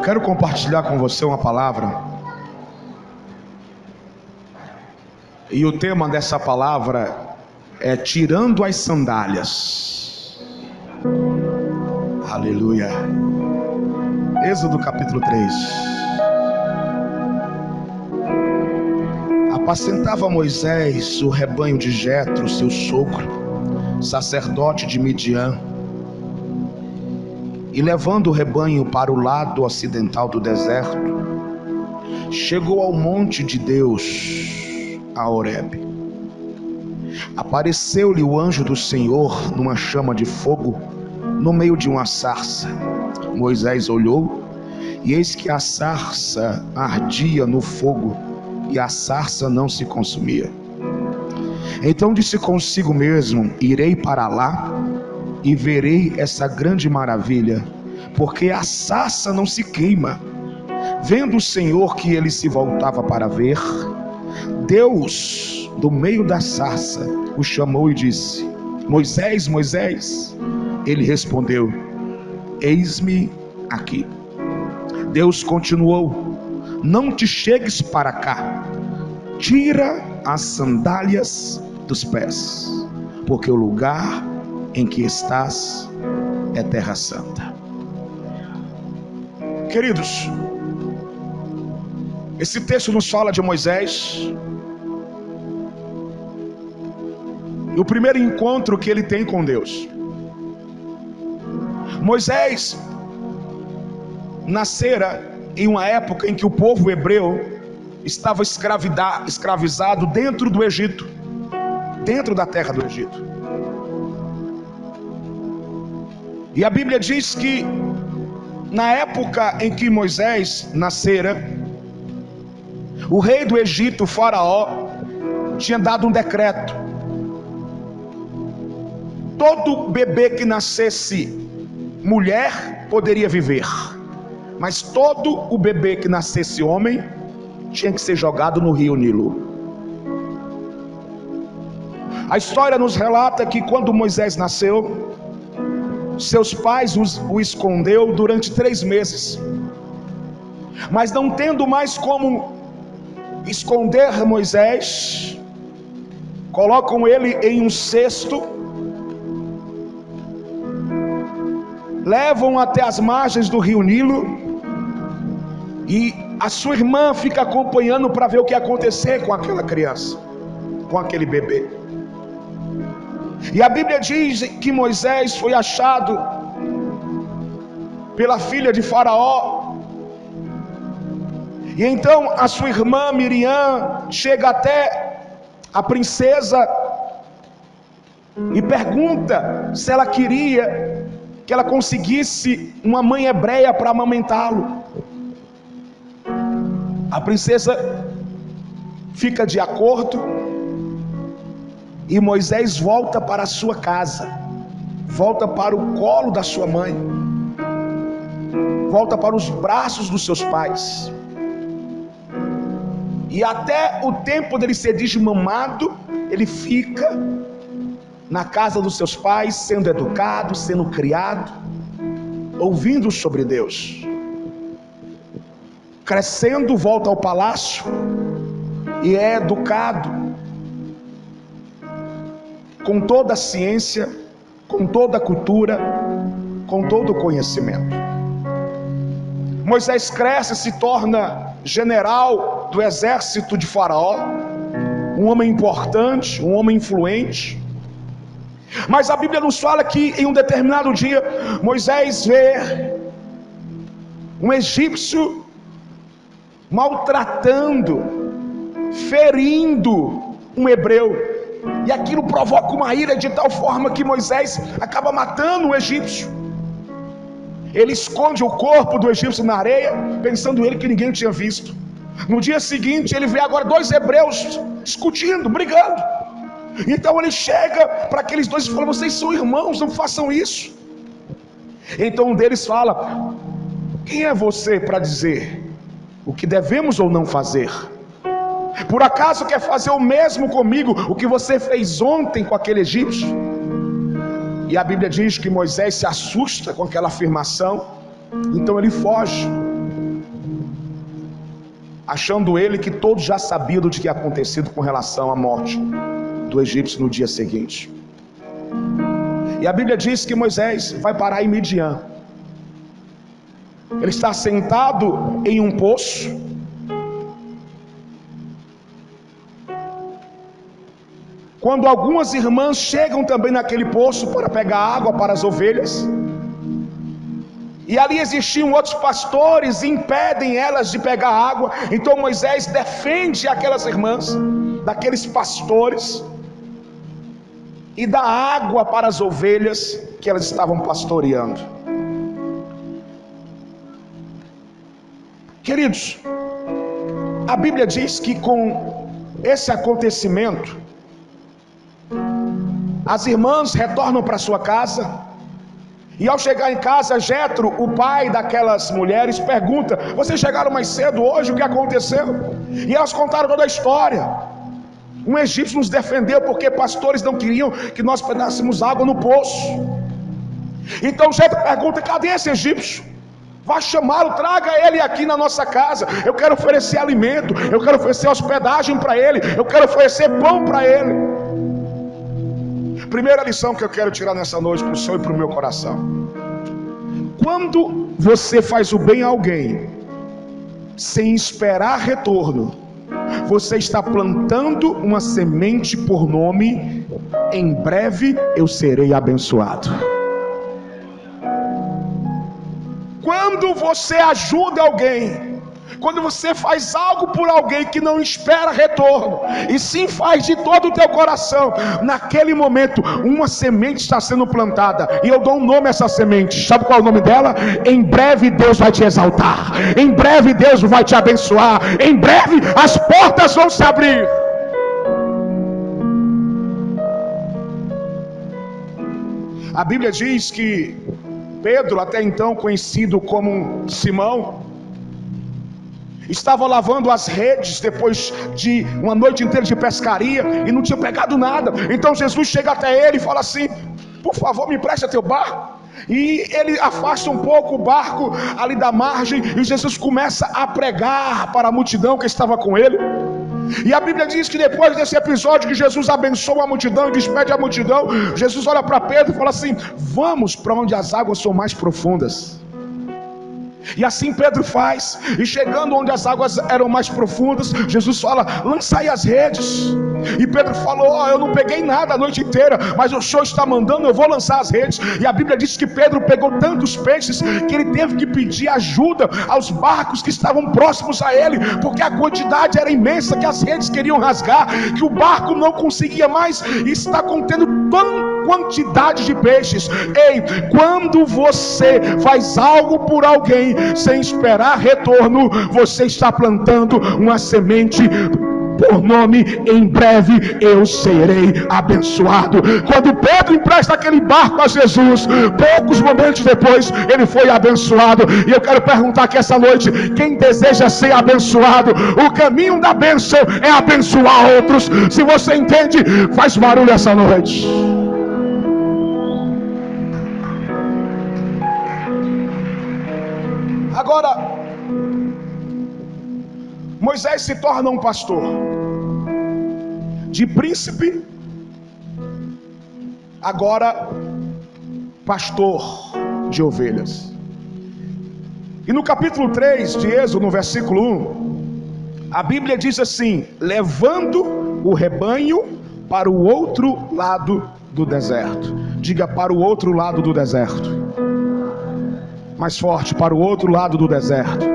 quero compartilhar com você uma palavra. E o tema dessa palavra é tirando as sandálias. Aleluia. Êxodo capítulo 3. Apacentava Moisés o rebanho de Jetro, seu sogro, sacerdote de Midian. E levando o rebanho para o lado ocidental do deserto, chegou ao monte de Deus, a Horebe. Apareceu-lhe o anjo do Senhor numa chama de fogo, no meio de uma sarça. Moisés olhou, e eis que a sarça ardia no fogo, e a sarça não se consumia. Então disse consigo mesmo: irei para lá e verei essa grande maravilha, porque a sarça não se queima. Vendo o Senhor que ele se voltava para ver, Deus, do meio da sarça, o chamou e disse: Moisés, Moisés. Ele respondeu: eis-me aqui. Deus continuou: não te chegues para cá, tira as sandálias dos pés, porque o lugar em que estás é terra santa. Queridos, esse texto nos fala de Moisés e o primeiro encontro que ele tem com Deus. Moisés nascera em uma época em que o povo hebreu estava escravizado dentro do Egito, dentro da terra do Egito. E a Bíblia diz que na época em que Moisés nascera, o rei do Egito, o Faraó, tinha dado um decreto: todo bebê que nascesse mulher poderia viver, mas todo o bebê que nascesse homem tinha que ser jogado no rio Nilo. A história nos relata que quando Moisés nasceu, seus pais o escondeu durante 3 meses, mas não tendo mais como esconder Moisés, colocam ele em um cesto, levam até as margens do rio Nilo, e a sua irmã fica acompanhando para ver o que ia acontecer com aquela criança, com aquele bebê. E a Bíblia diz que Moisés foi achado pela filha de Faraó. E então a sua irmã Miriam chega até a princesa e pergunta se ela queria que ela conseguisse uma mãe hebreia para amamentá-lo. A princesa fica de acordo, e Moisés volta para a sua casa, volta para o colo da sua mãe, volta para os braços dos seus pais. E até o tempo dele ser desmamado, ele fica na casa dos seus pais, sendo educado, sendo criado, ouvindo sobre Deus. Crescendo, volta ao palácio e é educado com toda a ciência, com toda a cultura, com todo o conhecimento. Moisés cresce, se torna general do exército de Faraó, um homem importante, um homem influente. Mas a Bíblia nos fala que em um determinado dia, Moisés vê um egípcio maltratando, ferindo um hebreu. E aquilo provoca uma ira de tal forma que Moisés acaba matando o egípcio. Ele esconde o corpo do egípcio na areia, pensando ele que ninguém tinha visto. No dia seguinte ele vê agora 2 hebreus discutindo, brigando. Então ele chega para aqueles 2 e fala: vocês são irmãos, não façam isso. Então um deles fala: quem é você para dizer o que devemos ou não fazer? Por acaso quer fazer o mesmo comigo, o que você fez ontem com aquele egípcio? E a Bíblia diz que Moisés se assusta com aquela afirmação, então ele foge. achando ele que todos já sabiam do que tinha acontecido com relação à morte do egípcio no dia seguinte. E a Bíblia diz que Moisés vai parar em Midian. Ele está sentado em um poço. Quando algumas irmãs chegam também naquele poço para pegar água para as ovelhas, e ali existiam outros pastores e impedem elas de pegar água. Então Moisés defende aquelas irmãs daqueles pastores e dá água para as ovelhas que elas estavam pastoreando. Queridos, a Bíblia diz que com esse acontecimento, as irmãs retornam para sua casa. E ao chegar em casa, Jetro, o pai daquelas mulheres, pergunta: vocês chegaram mais cedo hoje? O que aconteceu? E elas contaram toda a história. Um egípcio nos defendeu porque pastores não queriam que nós pegássemos água no poço. Então Jetro pergunta: cadê esse egípcio? Vá chamá-lo, traga ele aqui na nossa casa. Eu quero oferecer alimento, eu quero oferecer hospedagem para ele, eu quero oferecer pão para ele. Primeira lição que eu quero tirar nessa noite para o Senhor e para o meu coração: quando você faz o bem a alguém sem esperar retorno, você está plantando uma semente por nome: em breve eu serei abençoado. Quando você ajuda alguém, quando você faz algo por alguém que não espera retorno, e sim faz de todo o teu coração, naquele momento uma semente está sendo plantada. E eu dou um nome a essa semente. Sabe qual é o nome dela? Em breve Deus vai te exaltar, em breve Deus vai te abençoar, em breve as portas vão se abrir. A Bíblia diz que Pedro, até então conhecido como Simão, estava lavando as redes depois de uma noite inteira de pescaria e não tinha pegado nada. Então Jesus chega até ele e fala assim: por favor, me empresta teu barco. E ele afasta um pouco o barco ali da margem, e Jesus começa a pregar para a multidão que estava com ele. E a Bíblia diz que depois desse episódio que Jesus abençoa a multidão e despede a multidão, Jesus olha para Pedro e fala assim: vamos para onde as águas são mais profundas. E assim Pedro faz, e chegando onde as águas eram mais profundas, Jesus fala: lançai as redes. E Pedro falou: eu não peguei nada a noite inteira, mas o Senhor está mandando, eu vou lançar as redes. E a Bíblia diz que Pedro pegou tantos peixes que ele teve que pedir ajuda aos barcos que estavam próximos a ele, porque a quantidade era imensa, que as redes queriam rasgar, que o barco não conseguia mais, e está contendo toda quantidade de peixes. Ei, quando você faz algo por alguém sem esperar retorno, você está plantando uma semente por nome: em breve eu serei abençoado. Quando Pedro empresta aquele barco a Jesus, poucos momentos depois ele foi abençoado. E eu quero perguntar aqui essa noite: quem deseja ser abençoado, o caminho da bênção é abençoar outros. Se você entende, faz barulho essa noite. Agora, Moisés se torna um pastor. De príncipe, agora pastor de ovelhas. E no capítulo 3 de Êxodo, no versículo 1, a Bíblia diz assim: levando o rebanho para o outro lado do deserto. Diga: para o outro lado do deserto. Mais forte: para o outro lado do deserto.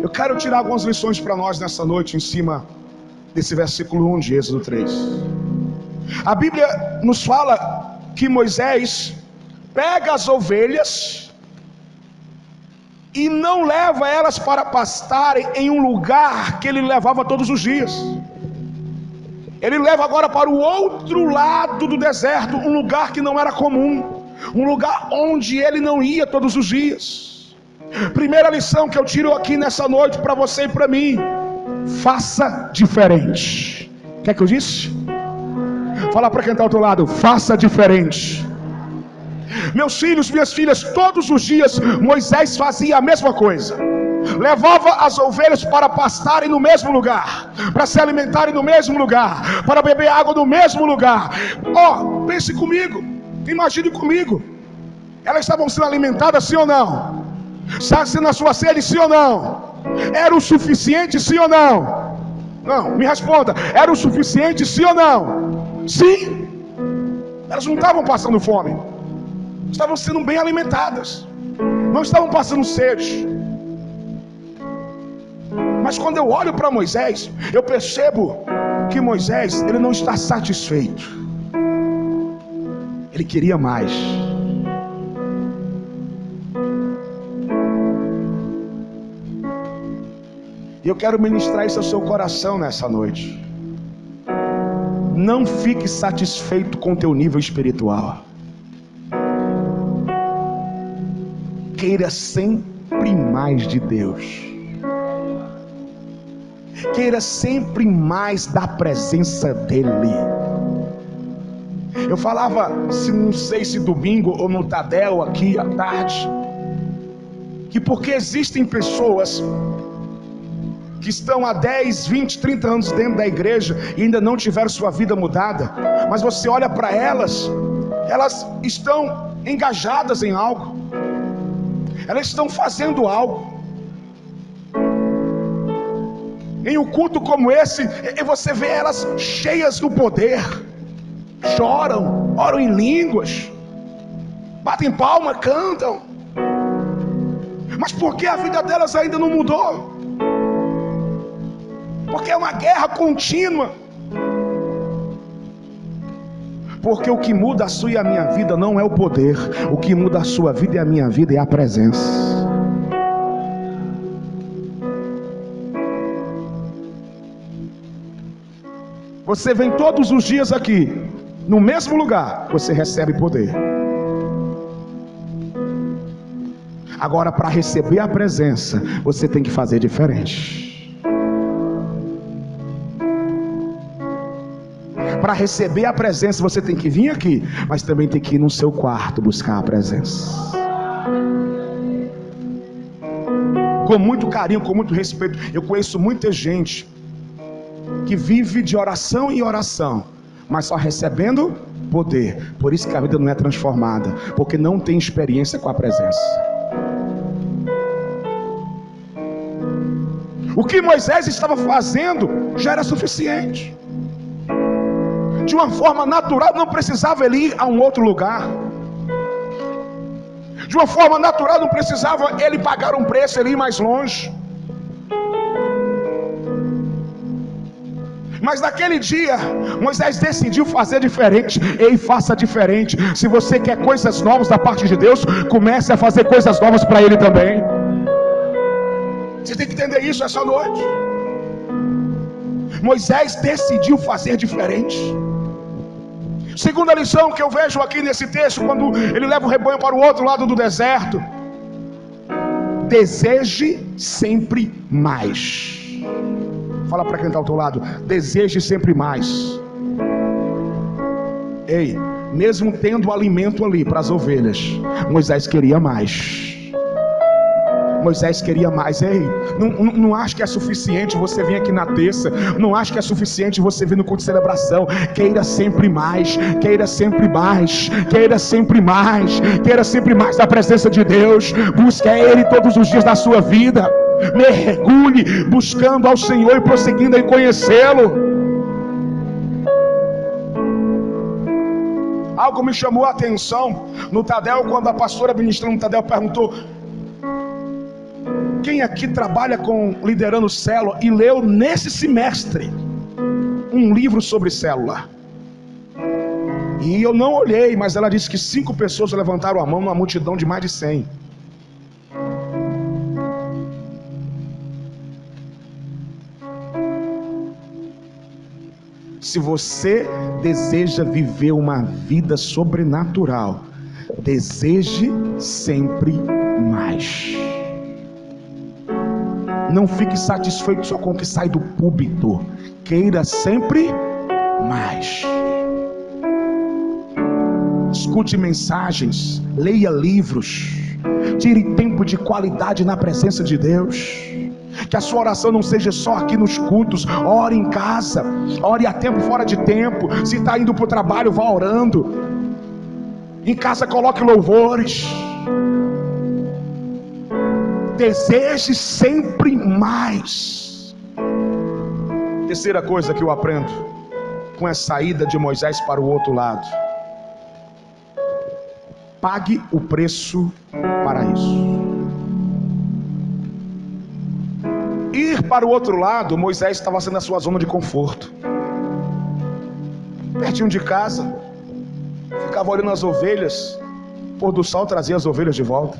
Eu quero tirar algumas lições para nós nessa noite em cima desse versículo 1 de Êxodo 3. A Bíblia nos fala que Moisés pega as ovelhas e não leva elas para pastarem em um lugar que ele levava todos os dias. Ele leva agora para o outro lado do deserto, um lugar que não era comum, um lugar onde ele não ia todos os dias. Primeira lição que eu tiro aqui nessa noite para você e para mim: faça diferente. O que é que eu disse? Fala para quem está ao teu lado: faça diferente. Meus filhos, minhas filhas, todos os dias Moisés fazia a mesma coisa. levava as ovelhas para pastarem no mesmo lugar, para se alimentarem no mesmo lugar, para beber água no mesmo lugar. Pense comigo, imagine comigo, elas estavam sendo alimentadas, sim ou não? Saciando a sua sede, sim ou não? Era o suficiente, sim ou não? Não, me responda, era o suficiente, sim ou não? Sim. Elas não estavam passando fome, estavam sendo bem alimentadas, não estavam passando sede. Mas quando eu olho para Moisés, eu percebo que Moisés, ele não está satisfeito, ele queria mais. E eu quero ministrar isso ao seu coração nessa noite. Não fique satisfeito com o teu nível espiritual. Queira sempre mais de Deus. Queira sempre mais da presença dEle. Eu falava, não sei se domingo ou no Tadel aqui à tarde, que porque existem pessoas que estão há 10, 20, 30 anos dentro da igreja e ainda não tiveram sua vida mudada, mas você olha para elas, elas estão engajadas em algo, elas estão fazendo algo. Em um culto como esse, você vê elas cheias do poder, choram, oram em línguas, batem palma, cantam, mas por que a vida delas ainda não mudou? Porque é uma guerra contínua. Porque o que muda a sua e a minha vida não é o poder, o que muda a sua vida e a minha vida é a presença. Você vem todos os dias aqui, no mesmo lugar, você recebe poder. Agora, para receber a presença, você tem que fazer diferente. Para receber a presença, você tem que vir aqui, mas também tem que ir no seu quarto buscar a presença. Com muito carinho, com muito respeito. Eu conheço muita gente que vive de oração em oração, mas só recebendo poder. Por isso que a vida não é transformada, porque não tem experiência com a presença. O que Moisés estava fazendo já era suficiente. De uma forma natural, não precisava ele ir a um outro lugar. De uma forma natural, não precisava ele pagar um preço, ele ir mais longe. Mas naquele dia, Moisés decidiu fazer diferente. Ei, faça diferente. Se você quer coisas novas da parte de Deus, comece a fazer coisas novas para Ele também. Você tem que entender isso essa noite. Moisés decidiu fazer diferente. Segunda lição que eu vejo aqui nesse texto, quando ele leva o rebanho para o outro lado do deserto: deseje sempre mais. Fala para quem está ao teu lado: deseje sempre mais. Ei, mesmo tendo alimento ali para as ovelhas, Moisés queria mais. Moisés queria mais. Ei, não acho que é suficiente você vir aqui na terça, não acho que é suficiente você vir no culto de celebração. Queira sempre mais, queira sempre mais, queira sempre mais, queira sempre mais da presença de Deus. Busque a Ele todos os dias da sua vida. Mergulhe buscando ao Senhor e prosseguindo em conhecê-lo. Algo me chamou a atenção no Tadel, quando a pastora ministrando no Tadel perguntou: quem aqui trabalha com liderando célula e leu nesse semestre um livro sobre célula? E eu não olhei, mas ela disse que 5 pessoas levantaram a mão numa multidão de mais de 100. Se você deseja viver uma vida sobrenatural, deseje sempre mais. Não fique satisfeito só com o que sai do púlpito. Queira sempre mais. Escute mensagens, leia livros, Tire tempo de qualidade na presença de Deus. Que a sua oração não seja só aqui nos cultos. Ore em casa, ore a tempo, fora de tempo. Se está indo para o trabalho, vá orando. Em casa coloque louvores. Deseje sempre mais. Terceira coisa que eu aprendo com a saída de Moisés para o outro lado: pague o preço para isso. Ir para o outro lado, Moisés estava sendo a sua zona de conforto, pertinho de casa, ficava olhando as ovelhas, pôr do sol trazia as ovelhas de volta.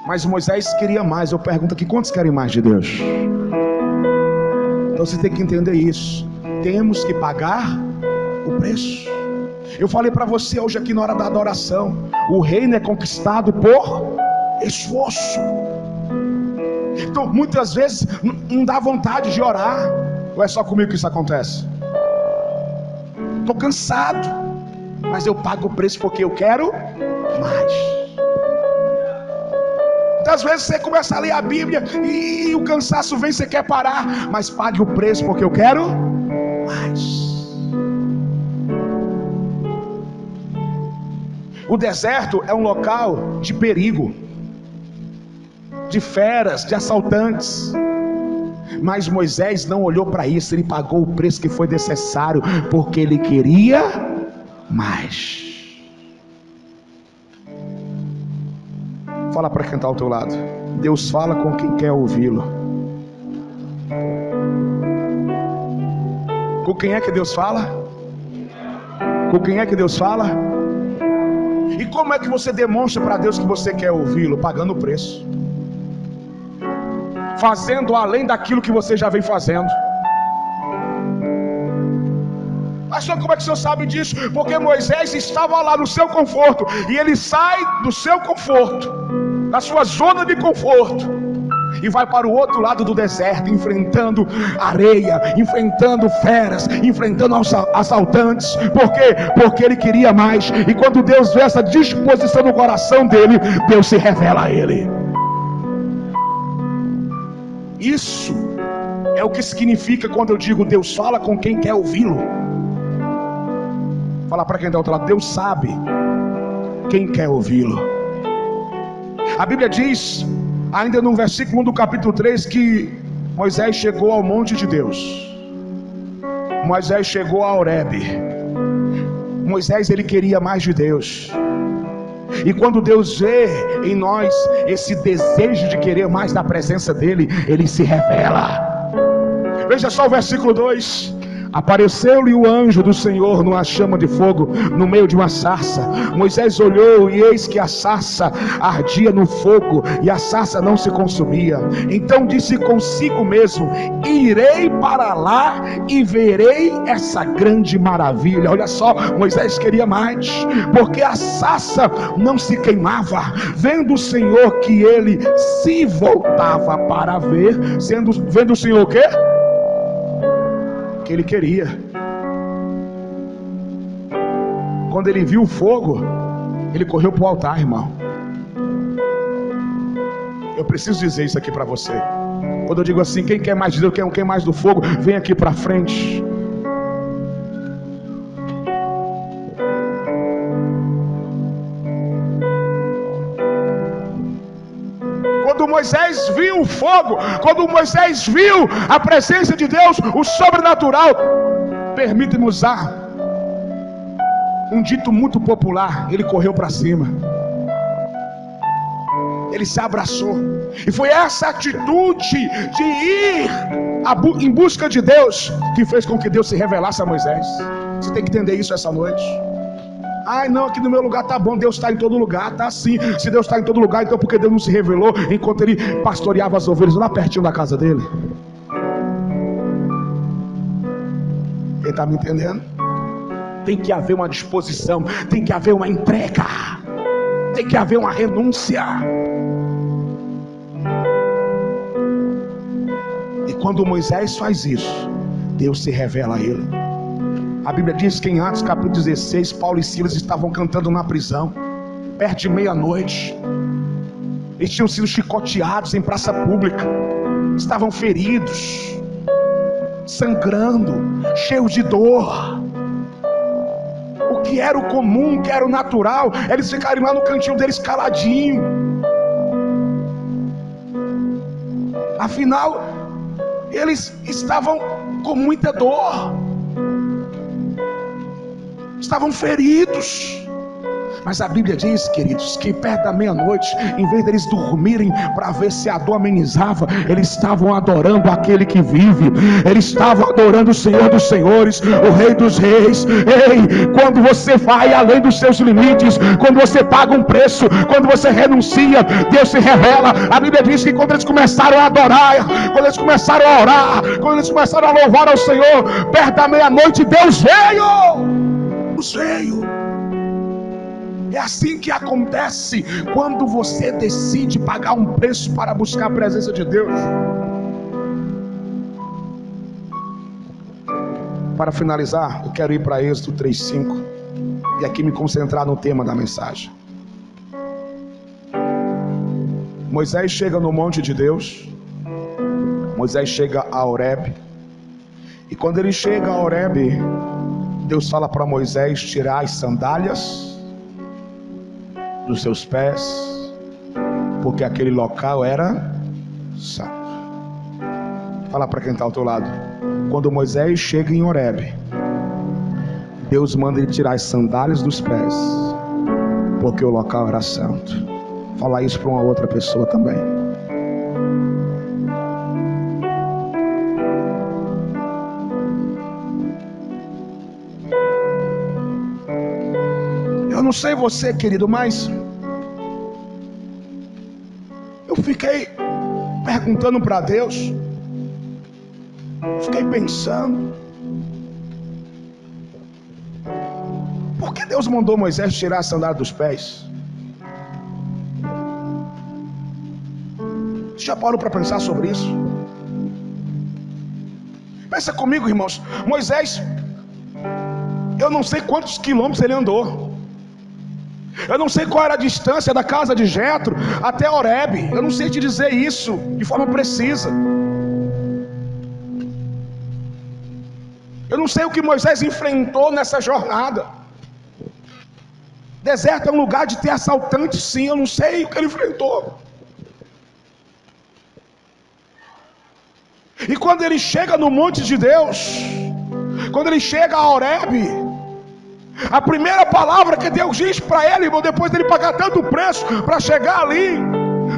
Mas Moisés queria mais. Eu pergunto aqui, quantos querem mais de Deus? Então você tem que entender isso. Temos que pagar o preço. Eu falei para você hoje aqui na hora da adoração: o reino é conquistado por esforço. Então muitas vezes não dá vontade de orar. Ou é só comigo que isso acontece? Estou cansado, mas eu pago o preço porque eu quero mais. Às vezes você começa a ler a Bíblia e o cansaço vem, você quer parar, mas pague o preço porque eu quero mais. O deserto é um local de perigo, de feras, de assaltantes. Mas Moisés não olhou para isso. Ele pagou o preço que foi necessário, porque ele queria mais. Fala para quem está ao teu lado: Deus fala com quem quer ouvi-lo. Com quem é que Deus fala? Com quem é que Deus fala? E como é que você demonstra para Deus que você quer ouvi-lo? Pagando o preço, fazendo além daquilo que você já vem fazendo. Pastor, como é que o senhor sabe disso? Porque Moisés estava lá no seu conforto, e ele sai do seu conforto, da sua zona de conforto, e vai para o outro lado do deserto, enfrentando areia, enfrentando feras, enfrentando assaltantes. Por quê? Porque ele queria mais. E quando Deus vê essa disposição no coração dele, Deus se revela a ele. Isso é o que significa quando eu digo: Deus fala com quem quer ouvi-lo. Fala para quem está ao outro lado: Deus sabe quem quer ouvi-lo. A Bíblia diz, ainda no versículo 1 do capítulo 3, que Moisés chegou ao monte de Deus. Moisés chegou a Horebe. Moisés, ele queria mais de Deus. E quando Deus vê em nós esse desejo de querer mais da presença dele, ele se revela. Veja só o versículo 2: apareceu-lhe o anjo do Senhor numa chama de fogo, no meio de uma sarça. Moisés olhou, e eis que a sarça ardia no fogo, e a sarça não se consumia. Então disse consigo mesmo: irei para lá e verei essa grande maravilha. Olha só, Moisés queria mais, porque a sarça não se queimava. Vendo o Senhor que ele se voltava para ver, vendo o Senhor o quê? Que ele queria. Quando ele viu o fogo, ele correu para o altar, irmão. Eu preciso dizer isso aqui para você. Quando eu digo assim: quem quer mais de Deus, quem quer mais do fogo, vem aqui para frente. Quando Moisés viu o fogo, quando Moisés viu a presença de Deus, o sobrenatural, permite-me usar um dito muito popular, ele correu para cima, ele se abraçou. E foi essa atitude de ir em busca de Deus que fez com que Deus se revelasse a Moisés. Você tem que entender isso essa noite. Ai, não, aqui no meu lugar tá bom. Deus está em todo lugar, tá sim. Se Deus está em todo lugar, então por que Deus não se revelou enquanto ele pastoreava as ovelhas lá pertinho da casa dele? Quem está me entendendo? Tem que haver uma disposição, tem que haver uma entrega, tem que haver uma renúncia. E quando Moisés faz isso, Deus se revela a ele. A Bíblia diz que em Atos capítulo 16, Paulo e Silas estavam cantando na prisão, perto de meia-noite. Eles tinham sido chicoteados em praça pública, estavam feridos, sangrando, cheios de dor. O que era o comum, o que era o natural, eles ficarem lá no cantinho deles caladinho. Afinal, eles estavam com muita dor, estavam feridos. Mas a Bíblia diz, queridos, que perto da meia-noite, em vez deles dormirem para ver se a dor amenizava, eles estavam adorando aquele que vive. Eles estavam adorando o Senhor dos Senhores, o Rei dos Reis. Ei, quando você vai além dos seus limites, quando você paga um preço, quando você renuncia, Deus se revela. A Bíblia diz que quando eles começaram a adorar, quando eles começaram a orar, quando eles começaram a louvar ao Senhor, perto da meia-noite, Deus veio. Deus veio. É assim que acontece quando você decide pagar um preço para buscar a presença de Deus. Para finalizar, eu quero ir para Êxodo 3:5 e aqui me concentrar no tema da mensagem. Moisés chega no monte de Deus. Moisés chega a Horebe. E quando ele chega a Horebe, Deus fala para Moisés tirar as sandálias dos seus pés, porque aquele local era santo. Fala para quem está ao teu lado. Quando Moisés chega em Horebe, Deus manda ele tirar as sandálias dos pés, porque o local era santo. Fala isso para uma outra pessoa também. Eu não sei você, querido, mas eu fiquei perguntando para Deus, fiquei pensando, por que Deus mandou Moisés tirar a sandália dos pés? Você já parou para pensar sobre isso? Pensa comigo, irmãos. Moisés, eu não sei quantos quilômetros ele andou. Eu não sei qual era a distância da casa de Jetro até Horebe. Eu não sei te dizer isso de forma precisa. Eu não sei o que Moisés enfrentou nessa jornada. Deserto é um lugar de ter assaltantes, sim. Eu não sei o que ele enfrentou. E quando ele chega no monte de Deus, quando ele chega a Horebe, a primeira palavra que Deus diz para ele, irmão, depois dele pagar tanto preço para chegar ali,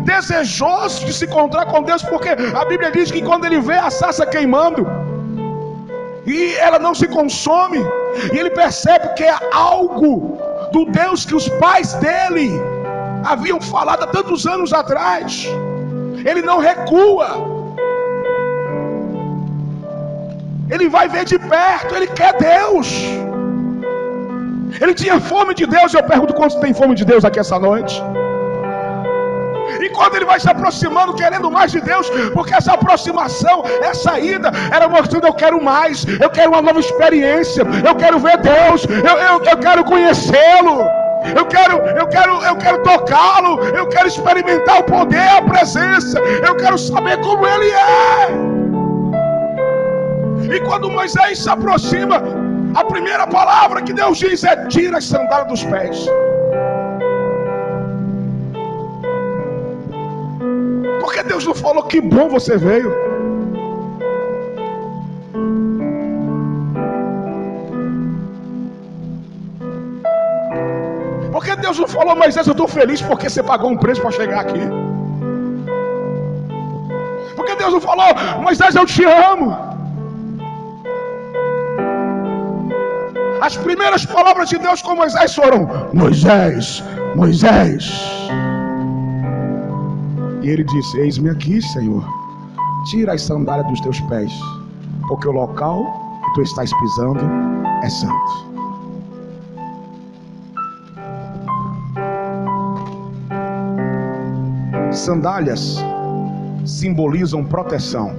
desejoso de se encontrar com Deus, porque a Bíblia diz que quando ele vê a sarça queimando e ela não se consome, e ele percebe que é algo do Deus que os pais dele haviam falado há tantos anos atrás, ele não recua. Ele vai ver de perto, ele quer Deus. Ele tinha fome de Deus. Eu pergunto quantos tem fome de Deus aqui essa noite. E quando ele vai se aproximando, querendo mais de Deus, porque essa aproximação, essa ida, era mostrando: eu quero mais, eu quero uma nova experiência, eu quero ver Deus, eu quero conhecê-lo, eu quero tocá-lo, eu quero experimentar o poder, a presença, eu quero saber como ele é. E quando Moisés se aproxima, a primeira palavra que Deus diz é: tira as sandálias dos pés. Por que Deus não falou: que bom você veio? Por que Deus não falou: Moisés, eu estou feliz porque você pagou um preço para chegar aqui? Por que Deus não falou: Moisés, eu te amo? As primeiras palavras de Deus com Moisés foram: Moisés, Moisés. E ele disse: eis-me aqui, Senhor. Tira as sandálias dos teus pés, porque o local que tu estás pisando é santo. Sandálias simbolizam proteção.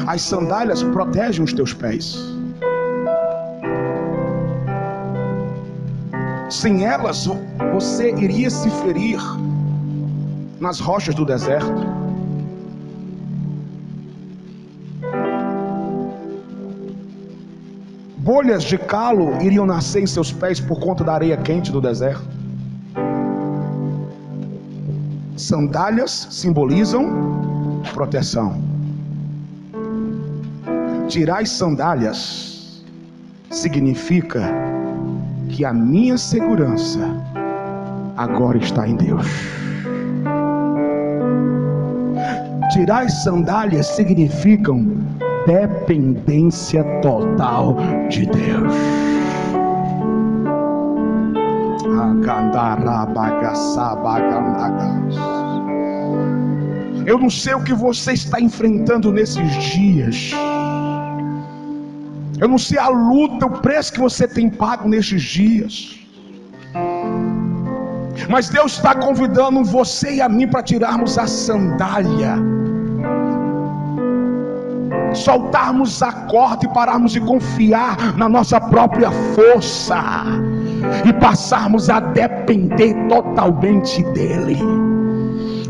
As sandálias protegem os teus pés. Sem elas, você iria se ferir nas rochas do deserto. Bolhas de calo iriam nascer em seus pés por conta da areia quente do deserto. Sandálias simbolizam proteção. Tirar as sandálias significa que a minha segurança agora está em Deus. Tirar as sandálias significam dependência total de Deus. Eu não sei o que você está enfrentando nesses dias. Eu não sei a luta, o preço que você tem pago nestes dias. Mas Deus está convidando você e a mim para tirarmos a sandália, soltarmos a corda e pararmos de confiar na nossa própria força e passarmos a depender totalmente dEle.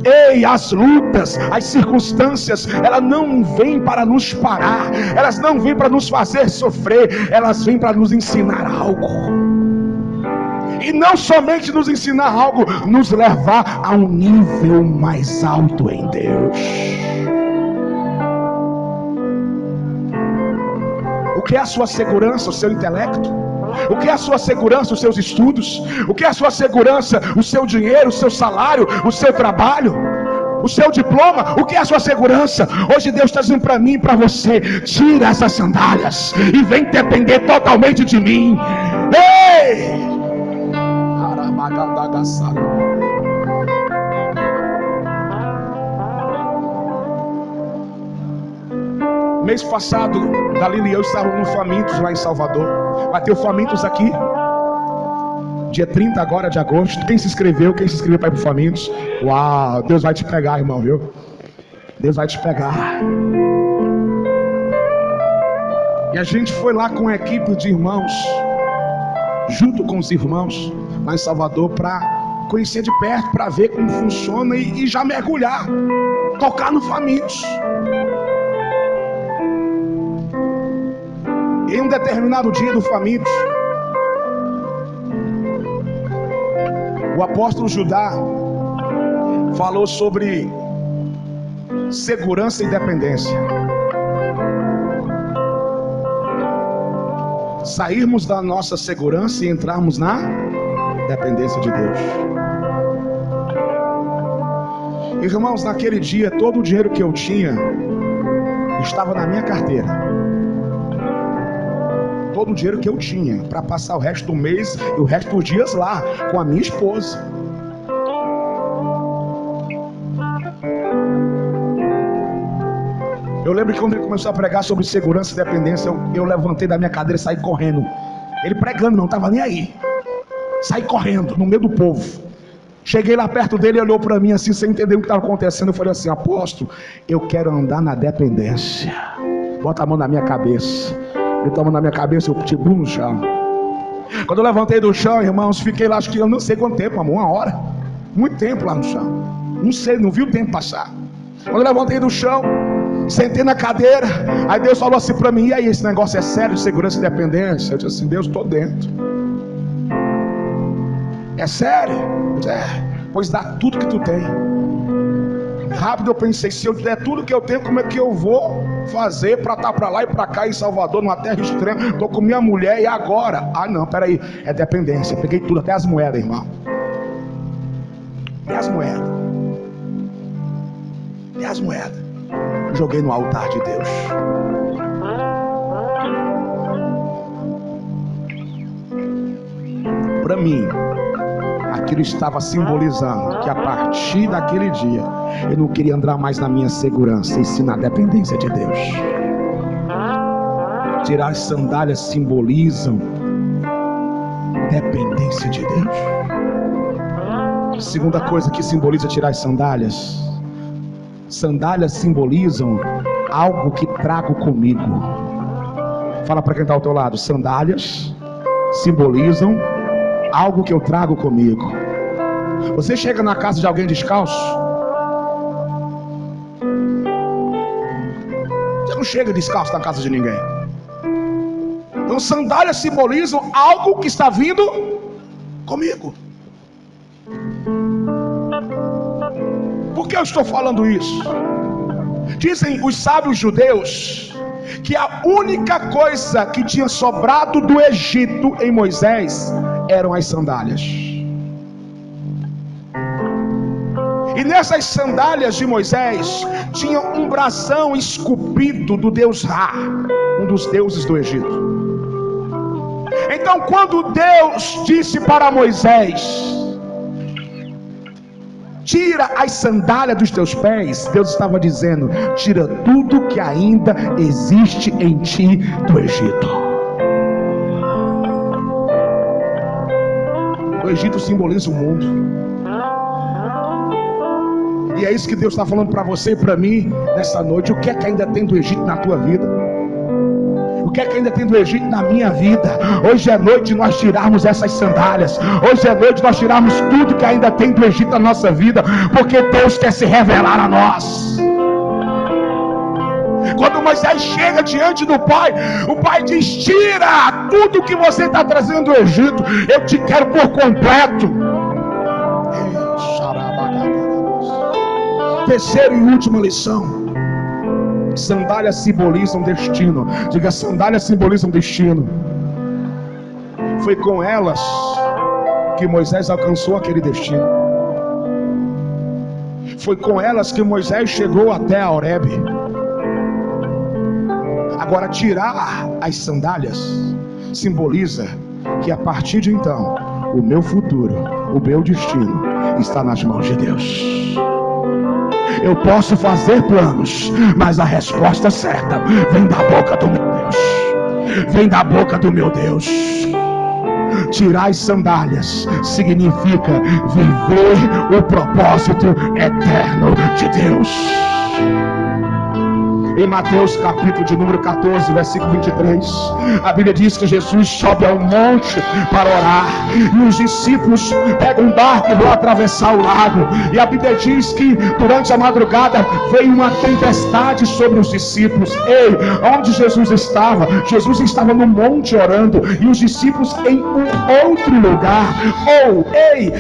Ei, as lutas, as circunstâncias, elas não vêm para nos parar, elas não vêm para nos fazer sofrer, elas vêm para nos ensinar algo. E não somente nos ensinar algo, nos levar a um nível mais alto em Deus. O que é a sua segurança? O seu intelecto? O que é a sua segurança? Os seus estudos? O que é a sua segurança? O seu dinheiro, o seu salário, o seu trabalho, o seu diploma? O que é a sua segurança? Hoje Deus está dizendo para mim e para você: tira essas sandálias e vem depender totalmente de mim. Ei! Mês passado, Dalila e eu estávamos no Famintos lá em Salvador. Vai ter o Famintos aqui dia 30 agora de agosto. Quem se inscreveu para ir para o Famintos? Uau, Deus vai te pegar, irmão, viu? Deus vai te pegar. E a gente foi lá com a equipe de irmãos, junto com os irmãos lá em Salvador, para conhecer de perto, para ver como funciona e já mergulhar, tocar no Famintos. Em um determinado dia do Famintos, o apóstolo Judá falou sobre segurança e dependência. Sairmos da nossa segurança e entrarmos na dependência de Deus. Irmãos, naquele dia, todo o dinheiro que eu tinha estava na minha carteira. Todo o dinheiro que eu tinha para passar o resto do mês e o resto dos dias lá com a minha esposa. Eu lembro que quando ele começou a pregar sobre segurança e dependência, eu levantei da minha cadeira e saí correndo. Ele pregando, não estava nem aí. Saí correndo no meio do povo. Cheguei lá perto dele, ele olhou para mim assim, sem entender o que estava acontecendo. Eu falei assim: apóstolo, eu quero andar na dependência. Bota a mão na minha cabeça. Ele tomou na minha cabeça, eu te no chão. Quando eu levantei do chão, irmãos, fiquei lá, acho que eu não sei quanto tempo, amor, 1 hora. Muito tempo lá no chão. Não sei, não vi o tempo passar. Quando eu levantei do chão, sentei na cadeira, aí Deus falou assim para mim: e aí, esse negócio é sério, de segurança e dependência? Eu disse assim: Deus, estou dentro. É sério? É, pois dá tudo que tu tem. Rápido eu pensei: se eu der tudo que eu tenho, como é que eu vou fazer para estar para lá e para cá em Salvador, numa terra extrema? Estou com minha mulher e agora? Ah não, peraí, é dependência. Peguei tudo, até as moedas, irmão. Até as moedas. Até as moedas. Joguei no altar de Deus. Para mim, aquilo estava simbolizando que a partir daquele dia eu não queria andar mais na minha segurança, e sim na dependência de Deus. Tirar as sandálias simbolizam dependência de Deus. Segunda coisa que simboliza tirar as sandálias: sandálias simbolizam algo que trago comigo. Fala para quem está ao teu lado: sandálias simbolizam algo que eu trago comigo. Você chega na casa de alguém descalço? Você não chega descalço na casa de ninguém. Então sandálias simbolizam algo que está vindo comigo. Por que eu estou falando isso? Dizem os sábios judeus que a única coisa que tinha sobrado do Egito em Moisés eram as sandálias. E nessas sandálias de Moisés tinha um brasão esculpido do deus Ra, um dos deuses do Egito. Então quando Deus disse para Moisés: tira as sandálias dos teus pés, Deus estava dizendo: tira tudo que ainda existe em ti do Egito. O Egito simboliza o mundo. E é isso que Deus está falando para você e para mim nessa noite. O que é que ainda tem do Egito na tua vida? O que é que ainda tem do Egito na minha vida? Hoje é noite de nós tirarmos essas sandálias. Hoje é noite de nós tirarmos tudo que ainda tem do Egito na nossa vida, porque Deus quer se revelar a nós. Quando Moisés chega diante do Pai, o Pai diz: tira tudo que você está trazendo do Egito, eu te quero por completo. Terceira e última lição: sandálias simbolizam destino. Diga: sandálias simbolizam destino. Foi com elas que Moisés alcançou aquele destino. Foi com elas que Moisés chegou até a Horebe. Agora, tirar as sandálias simboliza que a partir de então o meu futuro, o meu destino está nas mãos de Deus. Eu posso fazer planos, mas a resposta certa vem da boca do meu Deus. Vem da boca do meu Deus. Tirar as sandálias significa viver o propósito eterno de Deus. Em Mateus capítulo de número 14, versículo 23, a Bíblia diz que Jesus sobe ao monte para orar, e os discípulos pegam um barco e vão atravessar o lago, e a Bíblia diz que durante a madrugada veio uma tempestade sobre os discípulos. Ei, onde Jesus estava? Jesus estava no monte orando, e os discípulos em um outro lugar.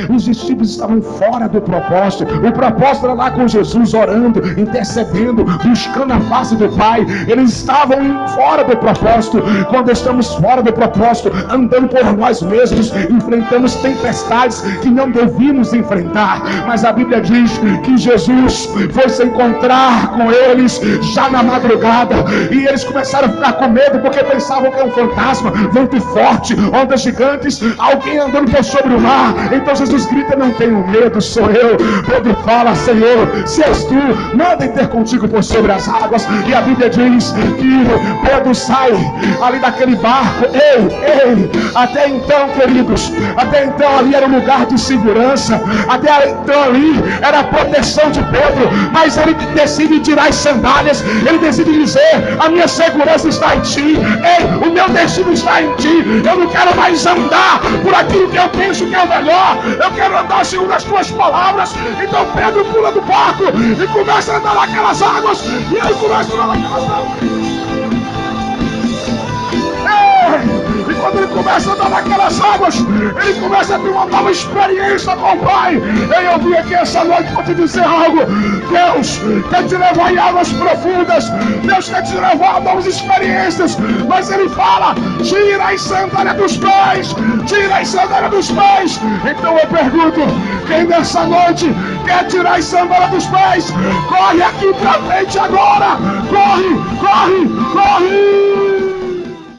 Os discípulos estavam fora do propósito. O propósito era lá com Jesus, orando, intercedendo, buscando a face do Pai. Eles estavam fora do propósito. Quando estamos fora do propósito, andando por nós mesmos, enfrentamos tempestades que não devíamos enfrentar. Mas a Bíblia diz que Jesus foi se encontrar com eles já na madrugada, e eles começaram a ficar com medo, porque pensavam que é um fantasma, vento forte, ondas gigantes, alguém andando por sobre o mar. Então Jesus grita: não tenho medo, sou eu. Pedro fala: Senhor, se és tu, manda ter contigo por sobre as águas. E a Bíblia diz que Pedro sai ali daquele barco. Até então, queridos, até então ali era um lugar de segurança, até então ali era a proteção de Pedro. Mas ele decide tirar as sandálias, ele decide dizer: a minha segurança está em ti, o meu destino está em ti. Eu não quero mais andar por aquilo que eu penso que é o melhor, eu quero andar segundo as tuas palavras. Então Pedro pula do barco e começa a andar naquelas águas, e ele começa a andar naquelas águas. E quando ele começa a andar naquelas águas, ele começa a ter uma nova experiência com o Pai. Eu vim aqui essa noite para te dizer algo. Deus quer te levar em águas profundas, Deus quer te levar a novas experiências, mas Ele fala: tira as sandálias dos pés, tira as sandálias dos pés. Então eu pergunto: quem nessa noite quer tirar as sandálias dos pés? Corre aqui pra frente agora, corre, corre, corre.